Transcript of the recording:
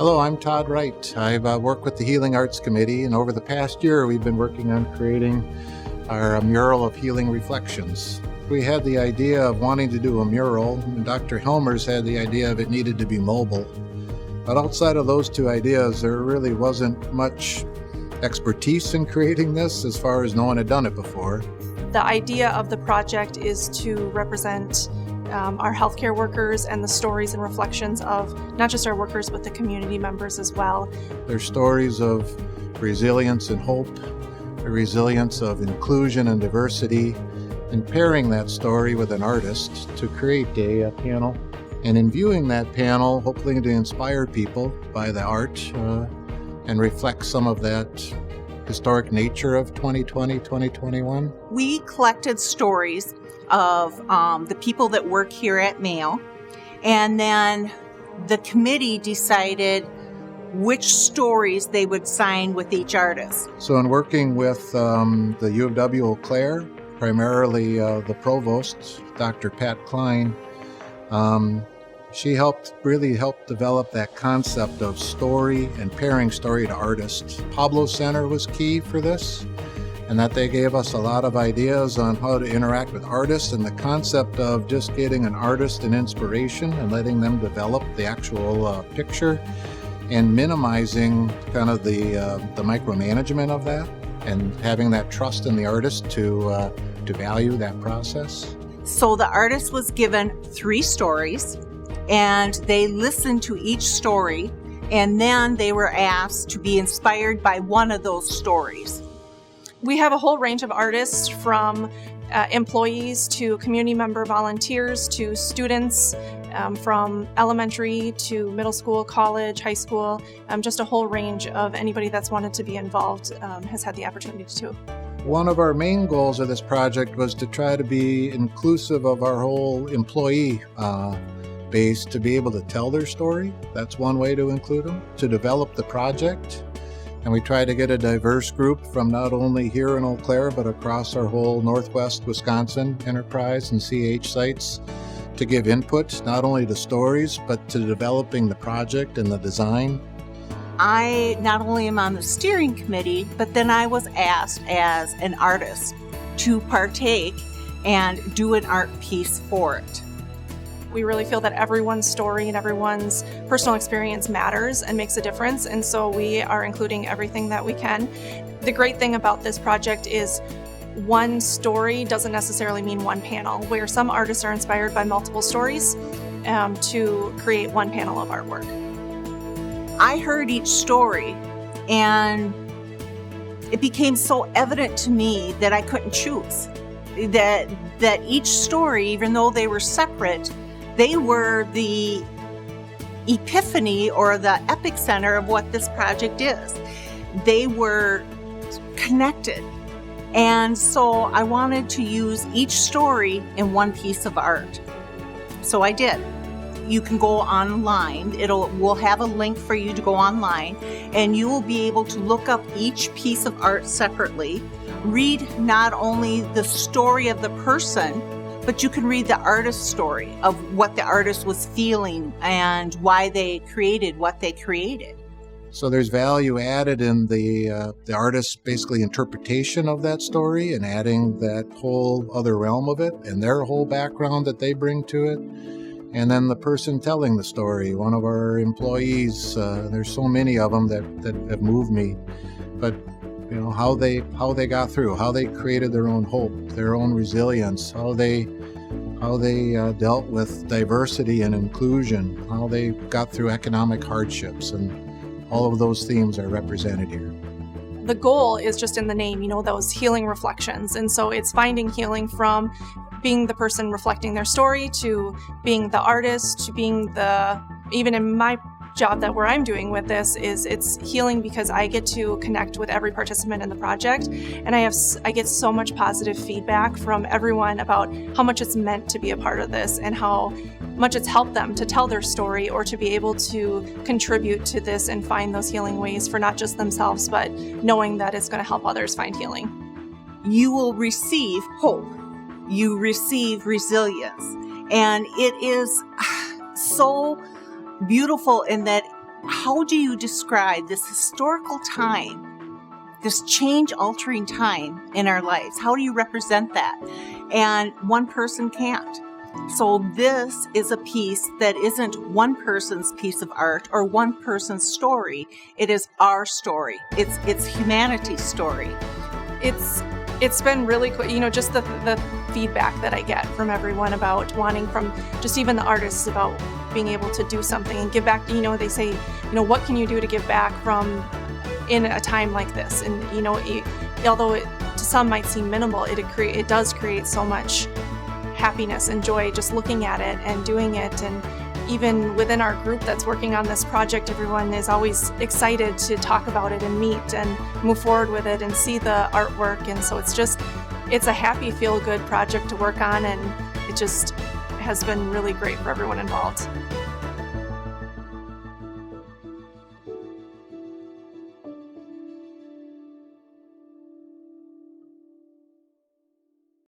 Hello, I'm Todd Wright. I've worked with the Healing Arts Committee, and over the past year we've been working on creating our mural of healing reflections. We had the idea of wanting to do a mural, and Dr. Helmers had the idea of it needed to be mobile. But outside of those two ideas, there really wasn't much expertise in creating this as far as no one had done it before. The idea of the project is to represent our healthcare workers and the stories and reflections of not just our workers, but the community members as well. They're stories of resilience and hope, the resilience of inclusion and diversity, and pairing that story with an artist to create a panel. And in viewing that panel, hopefully to inspire people by the art and reflect some of that historic nature of 2020, 2021. We collected stories of the people that work here at Mayo, and then the committee decided which stories they would sign with each artist. So in working with the U of W Eau Claire, primarily the provost, Dr. Pat Klein, she really helped develop that concept of story and pairing story to artist. Pablo Center was key for this, and that they gave us a lot of ideas on how to interact with artists, and the concept of just getting an artist an inspiration and letting them develop the actual picture and minimizing kind of the micromanagement of that and having that trust in the artist to value that process. So the artist was given 3 stories, and they listened to each story, and then they were asked to be inspired by one of those stories. We have a whole range of artists, from employees to community member volunteers to students, from elementary to middle school, college, high school, just a whole range of anybody that's wanted to be involved has had the opportunity to. One of our main goals of this project was to try to be inclusive of our whole employee base to be able to tell their story. That's one way to include them, to develop the project. And we try to get a diverse group from not only here in Eau Claire, but across our whole Northwest Wisconsin enterprise and CH sites to give input, not only to stories, but to developing the project and the design. I not only am on the steering committee, but then I was asked as an artist to partake and do an art piece for it. We really feel that everyone's story and everyone's personal experience matters and makes a difference, and so we are including everything that we can. The great thing about this project is one story doesn't necessarily mean one panel, where some artists are inspired by multiple stories to create one panel of artwork. I heard each story, and it became so evident to me that I couldn't choose. That each story, even though they were separate, they were the epiphany or the epic center of what this project is. They were connected. And so I wanted to use each story in one piece of art. So I did. You can go online. We'll have a link for you to go online, and you will be able to look up each piece of art separately, read not only the story of the person, but you can read the artist's story of what the artist was feeling and why they created what they created. So there's value added in the artist's basically interpretation of that story and adding that whole other realm of it and their whole background that they bring to it. And then the person telling the story, one of our employees, there's so many of them that have moved me, but you know, how they got through, how they created their own hope, their own resilience, how they dealt with diversity and inclusion, how they got through economic hardships, and all of those themes are represented here. The goal is just in the name, those healing reflections. And so it's finding healing from being the person reflecting their story to being the artist to being even in my job where I'm doing with this is it's healing because I get to connect with every participant in the project, and I get so much positive feedback from everyone about how much it's meant to be a part of this and how much it's helped them to tell their story or to be able to contribute to this and find those healing ways for not just themselves, but knowing that it's going to help others find healing. You will receive hope. You receive resilience. And it is so beautiful in that how do you describe this historical time, this change-altering time in our lives? How do you represent that? And one person can't. So this is a piece that isn't one person's piece of art or one person's story. It is our story. It's humanity's story. It's been really cool, just the feedback that I get from everyone about wanting, from just even the artists, about being able to do something and give back. They say, what can you do to give back from in a time like this? And although it to some might seem minimal, it does create so much happiness and joy just looking at it and doing it. And even within our group that's working on this project, everyone is always excited to talk about it and meet and move forward with it and see the artwork. And so it's a happy, feel-good project to work on, and it just has been really great for everyone involved.